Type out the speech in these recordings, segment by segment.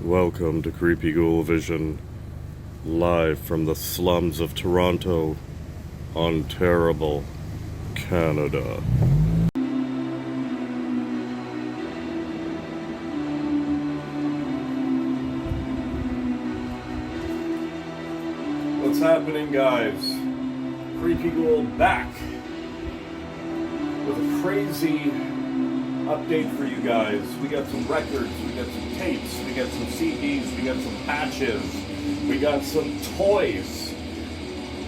Welcome to Creepy Ghoul Vision, live from the slums of Toronto, Ontario, Canada. What's happening, guys? Creepy Ghoul back with a crazy update for you guys. We got some records, we got some tapes, we got some CDs, we got some patches, we got some toys,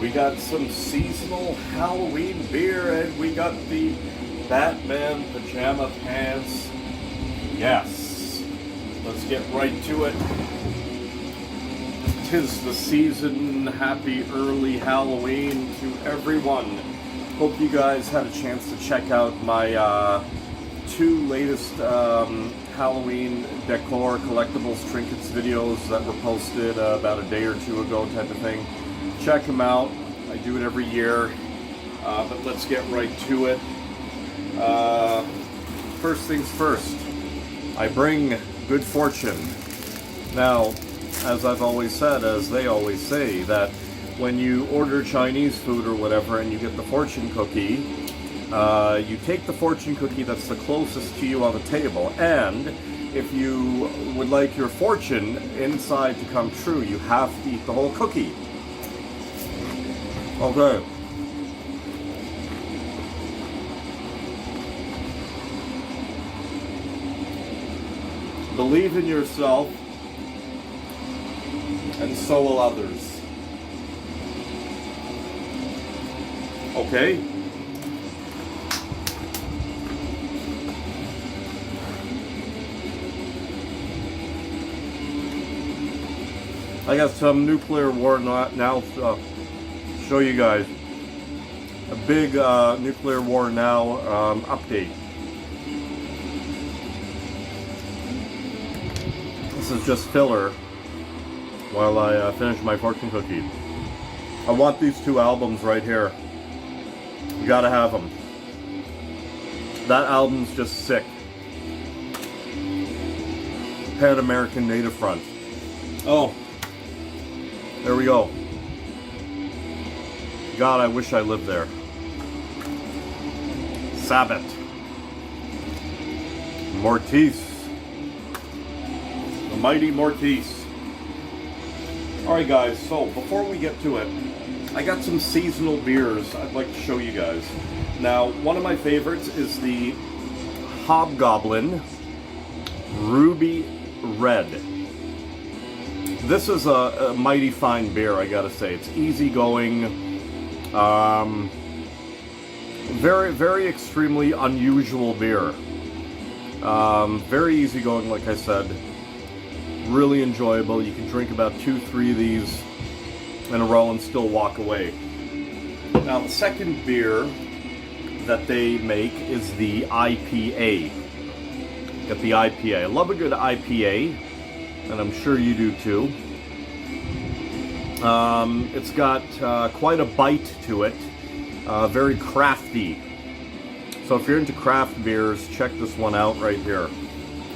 we got some seasonal Halloween beer, and we got the Batman pajama pants. Yes, let's get right to it. 'Tis the season. Happy early Halloween to everyone. Hope you guys had a chance to check out my two latest Halloween decor, collectibles, trinkets videos that were posted about a day or two ago, type of thing. Check them out. I do it every year, but let's get right to it. First things first, I bring good fortune. Now, as I've always said, as they always say, that when you order Chinese food or whatever and you get the fortune cookie, you take the fortune cookie that's the closest to you on the table, and if you would like your fortune inside to come true, you have to eat the whole cookie. Okay. Believe in yourself, and so will others. Okay? I got some nuclear war now show you guys. A big nuclear war now update. This is just filler while I finish my fortune cookie. I want these two albums right here. You gotta have them. That album's just sick. Pan American Native Front. Oh, there we go. God, I wish I lived there. Sabbath. Mortis. The mighty Mortis. Alright guys, so before we get to it, I got some seasonal beers I'd like to show you guys. Now, one of my favorites is the Hobgoblin Ruby Red. This is a mighty fine beer, I gotta say. It's easygoing, very, very extremely unusual beer. Very easygoing, like I said. Really enjoyable. You can drink about 2-3 of these in a row and still walk away. Now, the second beer that they make is the IPA. Got the IPA. I love a good IPA, and I'm sure you do too. It's got quite a bite to it, very crafty. So if you're into craft beers, check this one out right here.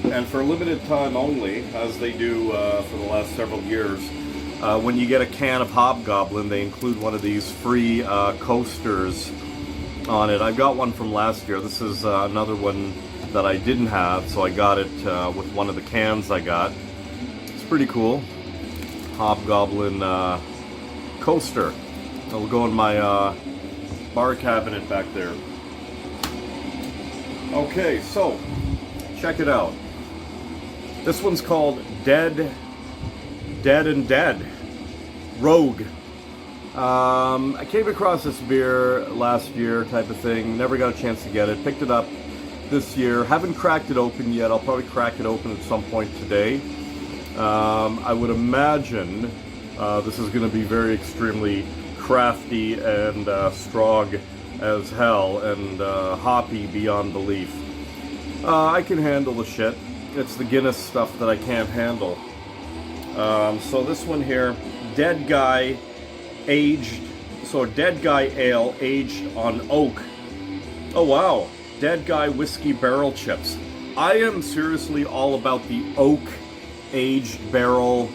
And for a limited time only, as they do for the last several years, when you get a can of Hobgoblin, they include one of these free coasters on it. I got one from last year. This is another one that I didn't have, so I got it with one of the cans I got. It's pretty cool. Hobgoblin coaster. It'll go in my bar cabinet back there. Okay, so check it out. This one's called Dead and Dead Rogue. I came across this beer last year, type of thing. Never got a chance to get it. Picked it up this year. Haven't cracked it open yet. I'll probably crack it open at some point today. I would imagine this is going to be very extremely crafty and strong as hell, and hoppy beyond belief. I can handle the shit. It's the Guinness stuff that I can't handle. So this one here, Dead Guy aged, so Dead Guy Ale aged on oak. Oh wow, Dead Guy whiskey barrel chips. I am seriously all about the oak aged barrel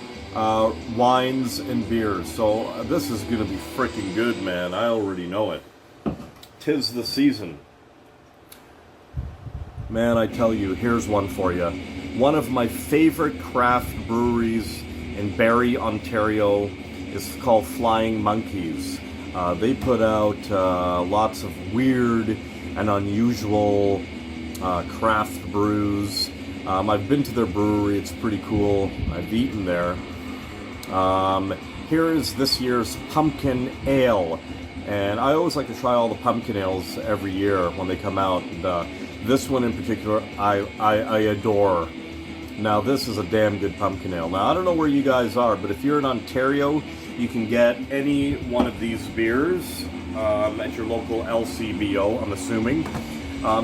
wines and beers. So this is gonna be freaking good, man. I already know it. 'Tis the season. Man, I tell you, here's one for you. One of my favorite craft breweries in Barrie, Ontario is called Flying Monkeys. They put out lots of weird and unusual craft brews. I've been to their brewery, it's pretty cool. I've eaten there. Here is this year's pumpkin ale. And I always like to try all the pumpkin ales every year when they come out. And, this one in particular, I adore. Now, this is a damn good pumpkin ale. Now, I don't know where you guys are, but if you're in Ontario, you can get any one of these beers at your local LCBO, I'm assuming.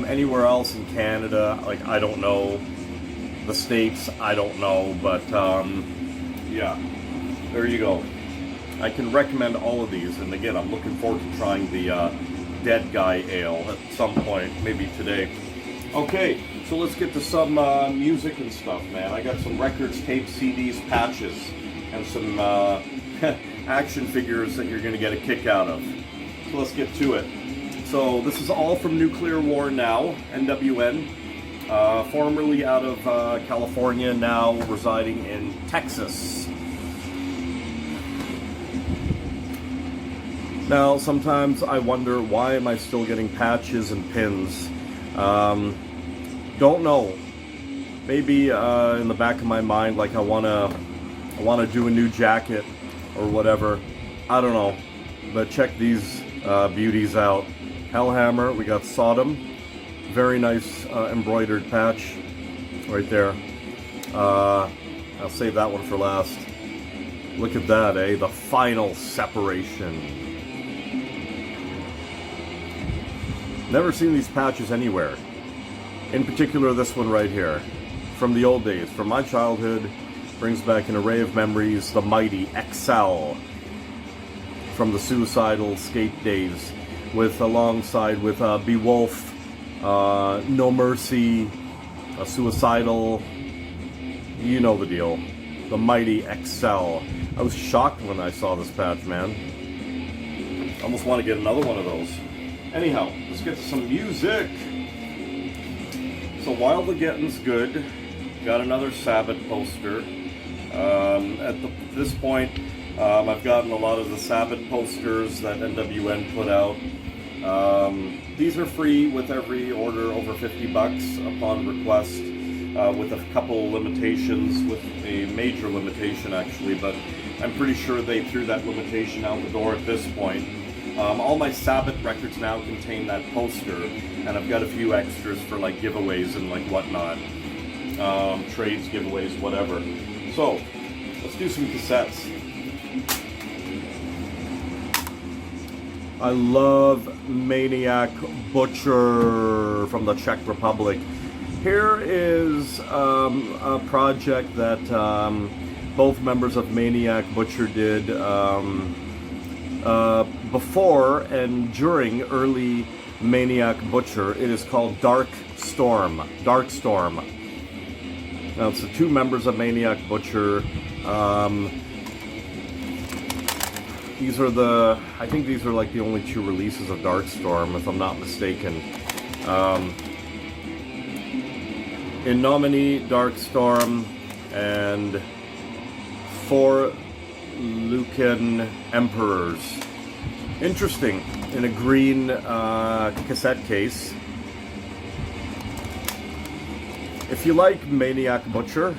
Anywhere else in Canada, like, I don't know. The States, I don't know. But, yeah, there you go. I can recommend all of these, and again, I'm looking forward to trying the Dead Guy Ale at some point, maybe today. Okay, so let's get to some music and stuff, man. I got some records, tapes, CDs, patches, and some action figures that you're going to get a kick out of. So let's get to it. So this is all from Nuclear War Now, NWN, formerly out of California, now residing in Texas. Now, sometimes I wonder, why am I still getting patches and pins? Don't know. Maybe in the back of my mind, like I wanna do a new jacket or whatever. I don't know. But check these beauties out. Hellhammer. We got Sodom. Very nice embroidered patch right there. I'll save that one for last. Look at that, eh? The final separation. Never seen these patches anywhere. In particular, this one right here. From the old days, from my childhood, brings back an array of memories. The Mighty XL from the Suicidal Skate days, alongside with Beowulf, No Mercy, Suicidal. You know the deal. The Mighty XL. I was shocked when I saw this patch, man. Almost want to get another one of those. Anyhow, let's get to some music. So while the getting's good, got another Sabbath poster. At this point, I've gotten a lot of the Sabbath posters that NWN put out. These are free with every order over $50 upon request, with a couple limitations, with a major limitation actually, but I'm pretty sure they threw that limitation out the door at this point. All my Sabbath records now contain that poster, and I've got a few extras for like giveaways and like whatnot, trades, giveaways, whatever. So let's do some cassettes. I love Maniac Butcher from the Czech Republic. Here is a project that both members of Maniac Butcher did before and during early Maniac Butcher. It is called Dark Storm. Now it's the two members of Maniac Butcher. I think these are like the only two releases of Dark Storm, if I'm not mistaken. In Nominee, Dark Storm, and Four Lucan Emperors. Interesting, in a green cassette case. If you like Maniac Butcher,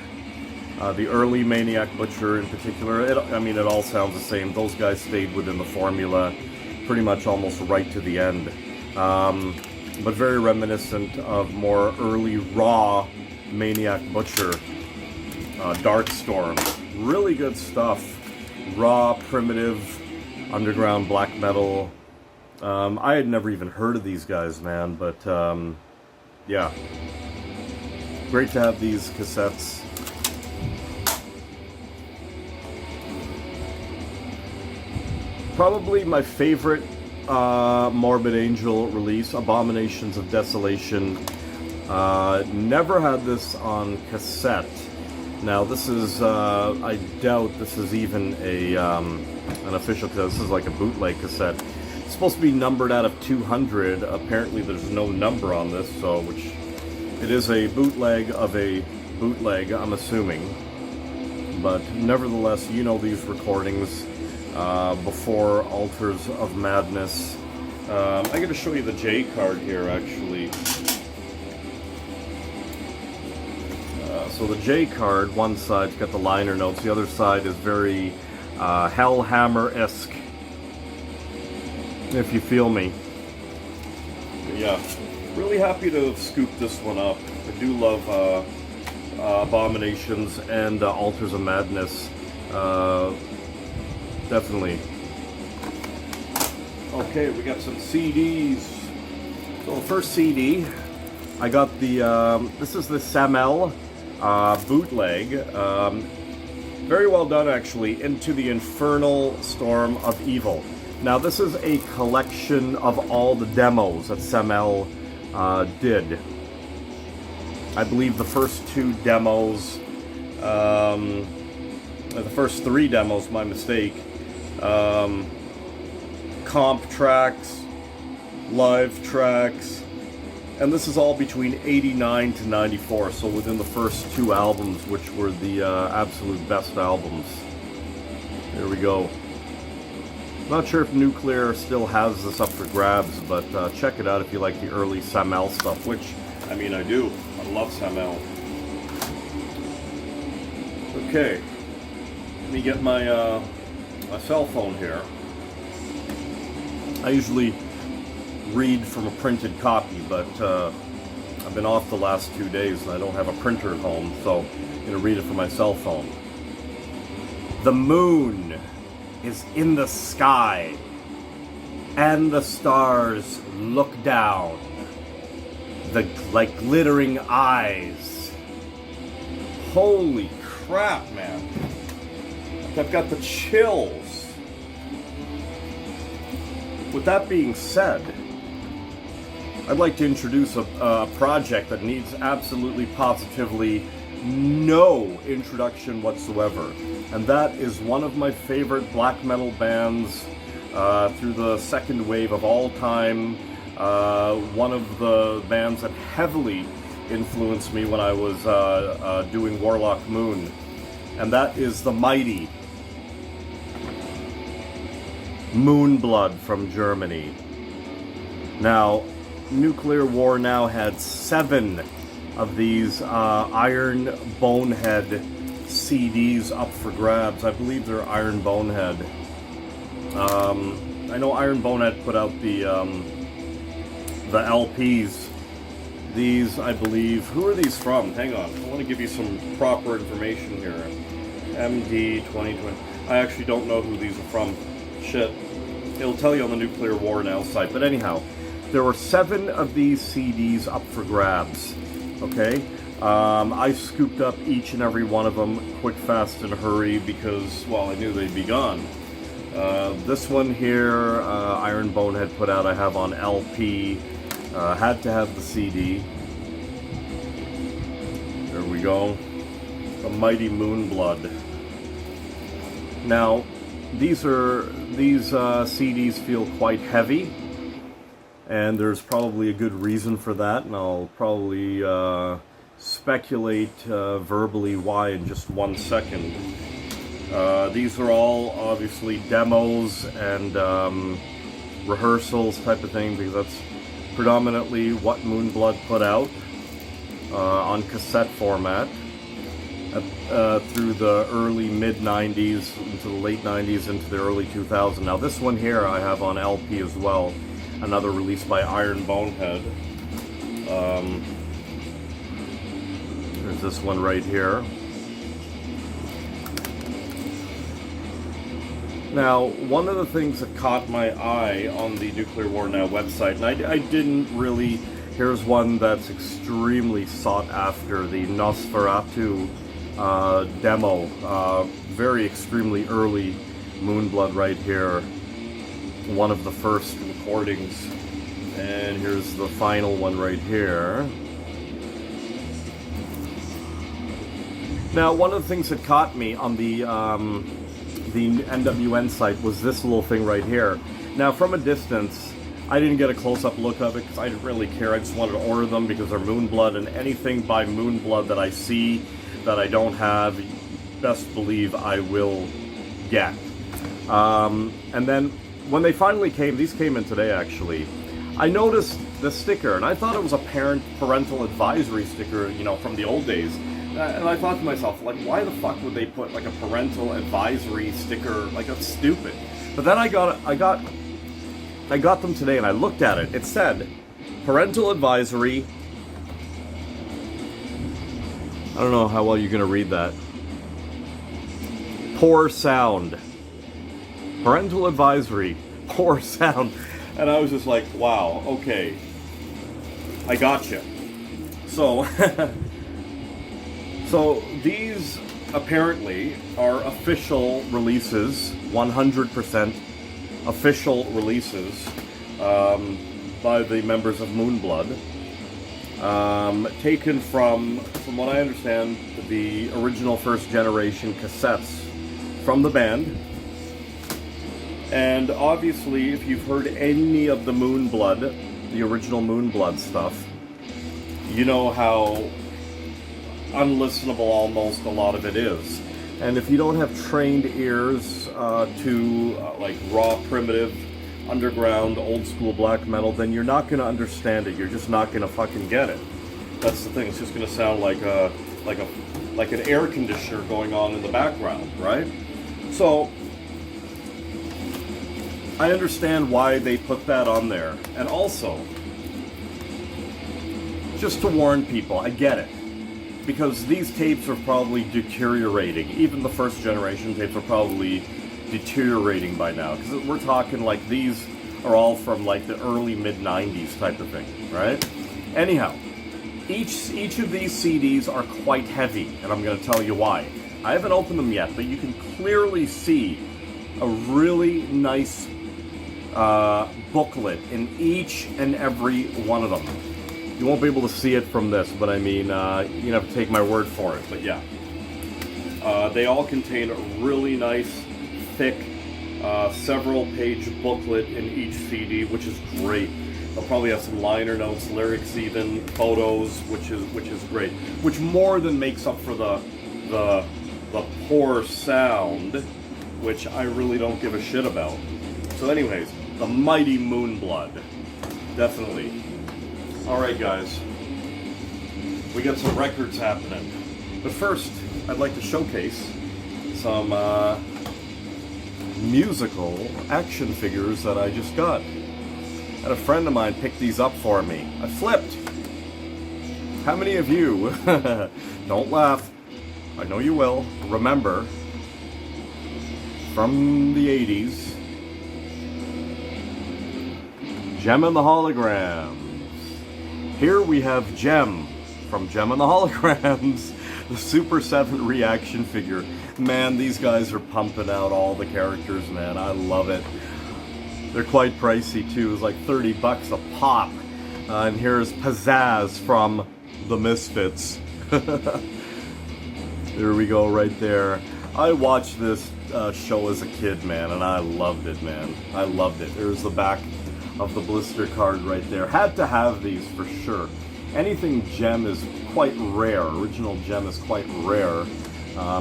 the early Maniac Butcher in particular, it all sounds the same. Those guys stayed within the formula pretty much almost right to the end. But very reminiscent of more early raw Maniac Butcher. Dark Storm. Really good stuff. Raw, primitive, underground black metal. I had never even heard of these guys, man, but yeah. Great to have these cassettes. Probably my favorite Morbid Angel release, Abominations of Desolation. Never had this on cassette, Now this is, I doubt this is even a an official cassette. This is like a bootleg cassette. It's supposed to be numbered out of 200. Apparently there's no number on this, so which it is a bootleg of a bootleg, I'm assuming. But nevertheless, you know these recordings before Altars of Madness. I'm going to show you the J card here, actually. So the J card, one side's got the liner notes, the other side is very Hellhammer-esque, if you feel me. But yeah, really happy to have scooped this one up. I do love Abominations and Altars of Madness. Definitely. Okay, we got some CDs. So the first CD, I got the, this is the saml bootleg. Very well done, actually. Into the Infernal Storm of Evil. Now this is a collection of all the demos that saml did. I believe the first two demos, the first three demos, my mistake, comp tracks, live tracks, and this is all between 89 to 94, so within the first two albums, which were the absolute best albums. There we go. Not sure if Nuclear still has this up for grabs, but check it out if you like the early saml stuff, which, I mean, I do. I love saml. Okay, let me get my my cell phone here. I usually read from a printed copy, but I've been off the last 2 days and I don't have a printer at home, so I'm going to read it from my cell phone. The moon is in the sky, and the stars look down, like glittering eyes. Holy crap, man. I've got the chills. With that being said, I'd like to introduce a project that needs absolutely positively no introduction whatsoever. And that is one of my favorite black metal bands through the second wave of all time. One of the bands that heavily influenced me when I was doing Warlock Moon. And that is the Mighty Moonblood from Germany. Now, Nuclear War Now had 7 of these Iron Bonehead CDs up for grabs. I believe they're Iron Bonehead. I know Iron Bonehead put out the LPs. These, I believe, who are these from? Hang on, I want to give you some proper information here. MD 2020. I actually don't know who these are from. Shit. It'll tell you on the Nuclear War Now site. But anyhow, there were 7 of these CDs up for grabs. Okay? I scooped up each and every one of them quick, fast, and hurry because, well, I knew they'd be gone. This one here, Iron Bonehead put out, I have on LP. Had to have the CD. There we go. The Mighty Moonblood. Now, these CDs feel quite heavy, and there's probably a good reason for that, and I'll probably speculate verbally why in just 1 second. These are all obviously demos and rehearsals type of thing, because that's predominantly what Moonblood put out on cassette format through the early mid-90s into the late 90s into the early 2000s. Now this one here I have on LP as well, another release by Iron Bonehead. There's this one right here. Now, one of the things that caught my eye on the Nuclear War Now website, and I didn't really, here's one that's extremely sought after, the Nosferatu demo, very extremely early Moonblood right here, one of the first recordings, and here's the final one right here. Now, one of the things that caught me on the NWN site was this little thing right here. Now, from a distance, I didn't get a close-up look of it because I didn't really care. I just wanted to order them because they're Moonblood, and anything by Moonblood that I see that I don't have, best believe I will get. And then when they finally came, these came in today actually, I noticed the sticker, and I thought it was a parental advisory sticker, you know, from the old days. And I thought to myself, like, why the fuck would they put like a parental advisory sticker? Like, that's stupid. But then I got them today, and I looked at it. It said, parental advisory. I don't know how well you're gonna read that. Poor sound. Parental advisory. Poor sound. And I was just like, wow, okay. I gotcha. So, so these apparently are official releases, 100% official releases by the members of Moonblood. Taken from what I understand, the original first generation cassettes from the band. And obviously, if you've heard any of the Moonblood, the original Moonblood stuff, you know how unlistenable almost a lot of it is. And if you don't have trained ears to like raw, primitive, underground, old school black metal, then you're not going to understand it. You're just not going to fucking get it. That's the thing. It's just going to sound like an air conditioner going on in the background, right? So I understand why they put that on there. And also, just to warn people, I get it. Because these tapes are probably deteriorating. Even the first generation tapes are probably deteriorating by now. Because we're talking like these are all from like the early mid-90s type of thing, right? Anyhow, each of these CDs are quite heavy, and I'm going to tell you why. I haven't opened them yet, but you can clearly see a really nice booklet in each and every one of them. You won't be able to see it from this, but I mean, you have to take my word for it, but yeah. They all contain a really nice, thick, several page booklet in each CD, which is great. They'll probably have some liner notes, lyrics even, photos, which is great. Which more than makes up for the poor sound, which I really don't give a shit about. So anyways, the Mighty Moonblood. Definitely. Alright guys, we got some records happening. But first, I'd like to showcase some musical action figures that I just got. And a friend of mine picked these up for me. I flipped. How many of you, don't laugh, I know you will, remember from the 80s, Gem and the Holograms. Here we have Gem from Gem and the Holograms, the Super 7 reaction figure. Man, these guys are pumping out all the characters, man. I love it. They're quite pricey too. It's like 30 bucks a pop. And here's Pizzazz from the Misfits. There we go, right there. I watched this show as a kid, man, and I loved it, man. I loved it. There's the back of the blister card right there. Had to have these for sure. Anything Gem is quite rare. Original Gem is quite rare.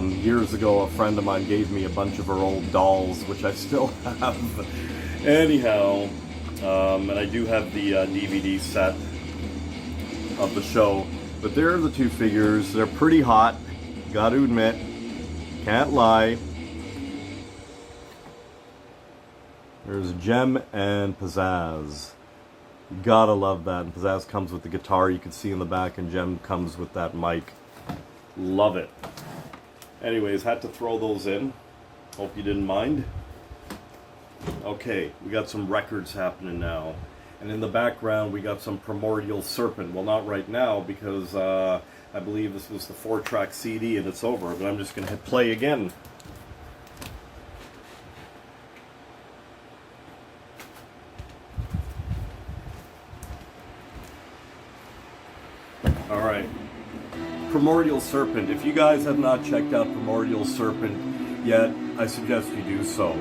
Years ago, a friend of mine gave me a bunch of her old dolls, which I still have. Anyhow, and I do have the DVD set of the show. But there are the two figures. They're pretty hot, gotta admit. Can't lie. There's Gem and Pizzazz. Gotta love that. And Pizzazz comes with the guitar you can see in the back, and Gem comes with that mic. Love it. Anyways, had to throw those in. Hope you didn't mind. Okay, we got some records happening now. And in the background, we got some Primordial Serpent. Well, not right now, because I believe this was the 4-track CD and it's over. But I'm just going to hit play again. Alright. Primordial Serpent. If you guys have not checked out Primordial Serpent yet, I suggest you do so.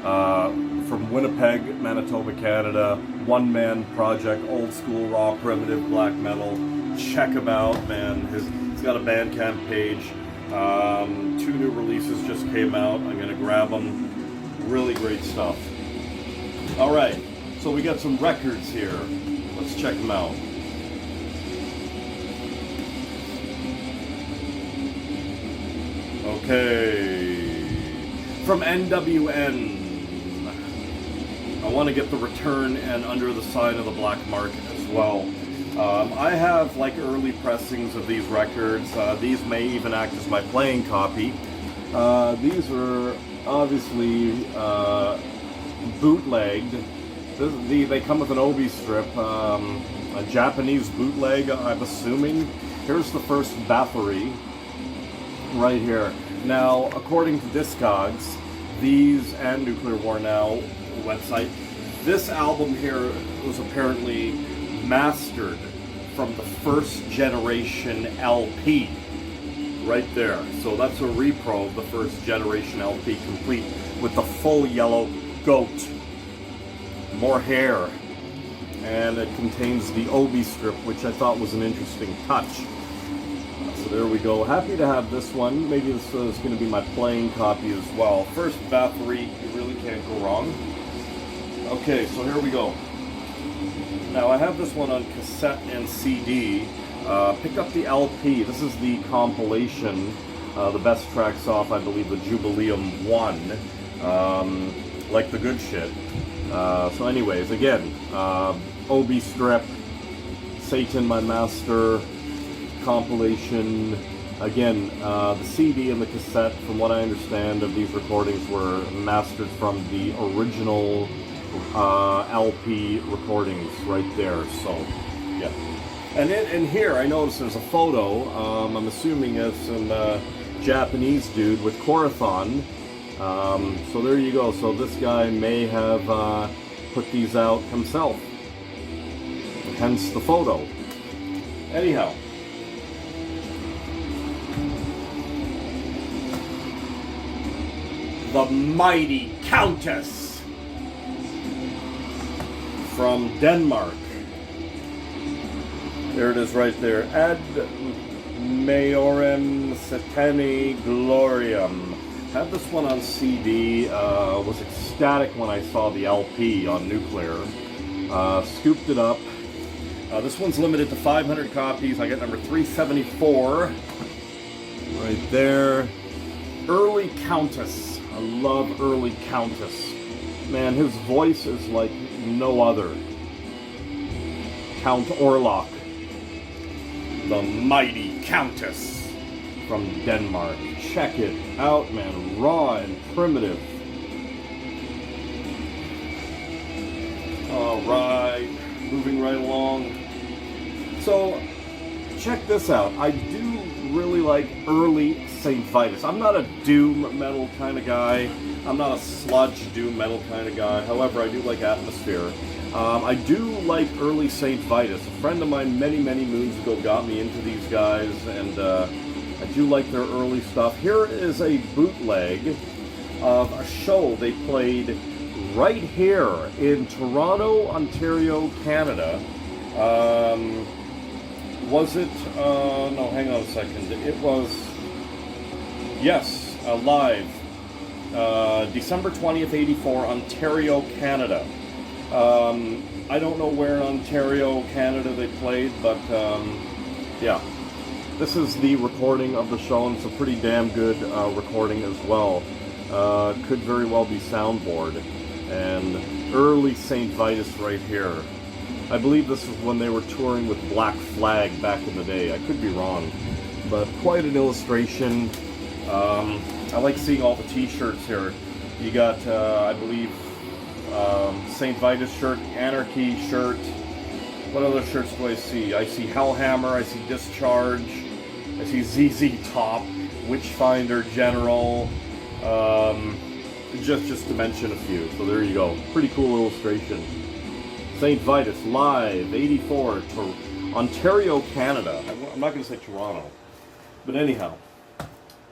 From Winnipeg, Manitoba, Canada, one-man project, old school, raw, primitive, black metal. Check him out, man. He's got a Bandcamp page. 2 new releases just came out. I'm gonna grab them. Really great stuff. All right, so we got some records here. Let's check them out. Okay, from NWN. I want to get the Return and Under the Sign of the Black Market as well. I have like early pressings of these records. These may even act as my playing copy. These are obviously bootlegged. They come with an obi strip, a Japanese bootleg, I'm assuming. Here's the first Bathory right here. Now, according to Discogs, these and Nuclear War Now website, this album here was apparently mastered from the first generation LP right there. So that's a repro of the first generation LP, complete with the full yellow goat, more hair, and it contains the obi strip, which I thought was an interesting touch. So there we go. Happy to have this one. Maybe this is going to be my playing copy as well. First Bathory, you really can't go wrong. Okay, so here we go. Now I have this one on cassette and CD. Picked up the LP. This is the compilation. The best tracks off, I believe, the Jubileum 1. Like the good shit. So anyways, again, obi strip, Satan My Master, compilation. Again, the CD and the cassette, from what I understand of these recordings, were mastered from the original LP recordings right there. So yeah, and here I noticed there's a photo. I'm assuming it's some Japanese dude with Corathon. So there you go. So this guy may have put these out himself, hence the photo. Anyhow, the Mighty Countess from Denmark. There it is right there. Ad Majorem Satani Gloriam. Had this one on CD. Was ecstatic when I saw the LP on Nuclear. Scooped it up. This one's limited to 500 copies. I got number 374 right there. Early Countess. I love Early Countess. Man, his voice is like no other. Count Orlok. The Mighty Countess from Denmark. Check it out, man. Raw and primitive. Alright, moving right along. So, check this out. I do really like early St. Vitus. I'm not a doom metal kind of guy. I'm not a sludge doom metal kind of guy. However, I do like atmosphere. I do like early St. Vitus. A friend of mine many moons ago got me into these guys, and I do like their early stuff. Here is a bootleg of a show they played right here in Toronto, Ontario, Canada. Was it, no, hang on a second. It was, yes, live. December 20th, 84, Ontario, Canada. I don't know where in Ontario, Canada they played, but yeah. This is the recording of the show, and it's a pretty damn good recording as well. Could very well be soundboard. And early St. Vitus right here. I believe this is when they were touring with Black Flag back in the day. I could be wrong, but quite an illustration. I like seeing all the t-shirts here. You got, I believe, St. Vitus shirt, Anarchy shirt. What other shirts do I see? I see Hellhammer, I see Discharge, I see ZZ Top, Witchfinder General, just to mention a few. So there you go. Pretty cool illustration. St. Vitus live, 84, to Ontario, Canada. I'm not going to say Toronto. But anyhow,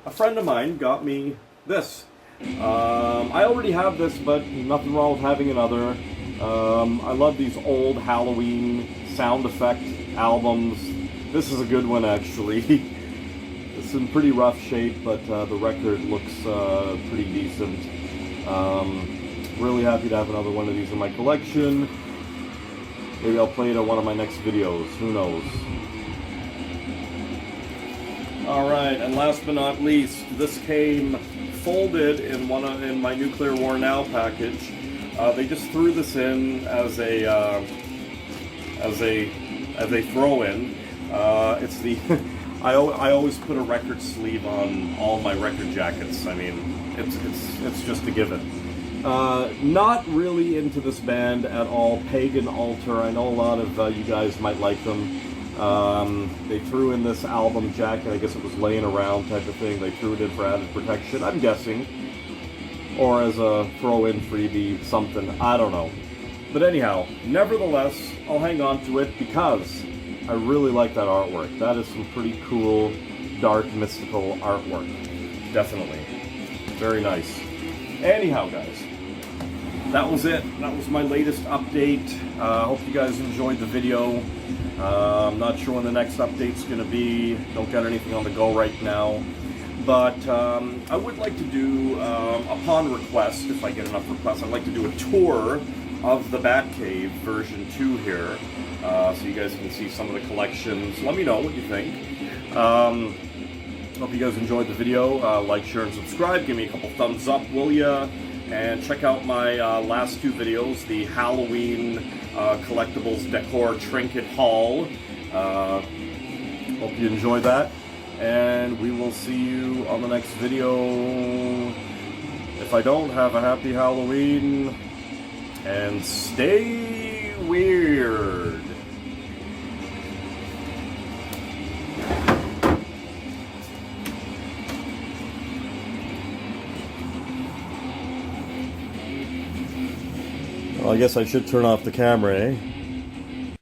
a friend of mine got me this. I already have this, but nothing wrong with having another. I love these old Halloween sound effect albums. This is a good one, actually. It's in pretty rough shape, but the record looks pretty decent. Really happy to have another one of these in my collection. Maybe I'll play it in one of my next videos. Who knows? Alright, and last but not least, this came folded in my Nuclear War Now package. They just threw this in as a throw-in. It's the I always put a record sleeve on all my record jackets. I mean, it's just a given. Not really into this band at all. Pagan Altar. I know a lot of you guys might like them. They threw in this album jacket. I guess it was laying around type of thing. They threw it in for added protection, I'm guessing, or as a throw-in freebie, something. I don't know. But anyhow, nevertheless, I'll hang on to it because I really like that artwork. That is some pretty cool, dark, mystical artwork. Definitely. Very nice. Anyhow, guys, that was it. That was my latest update. Hope you guys enjoyed the video. I'm not sure when the next update's going to be. Don't got anything on the go right now. But I would like to do, upon request, if I get enough requests, I'd like to do a tour of the Batcave version 2 here. So you guys can see some of the collections. Let me know what you think. Hope you guys enjoyed the video. Like, share, and subscribe. Give me a couple thumbs up, will ya? And check out my last 2 videos, the Halloween collectibles decor trinket haul. Hope you enjoy that. And we will see you on the next video. If I don't, have a happy Halloween. And stay weird. Well, I guess I should turn off the camera, eh?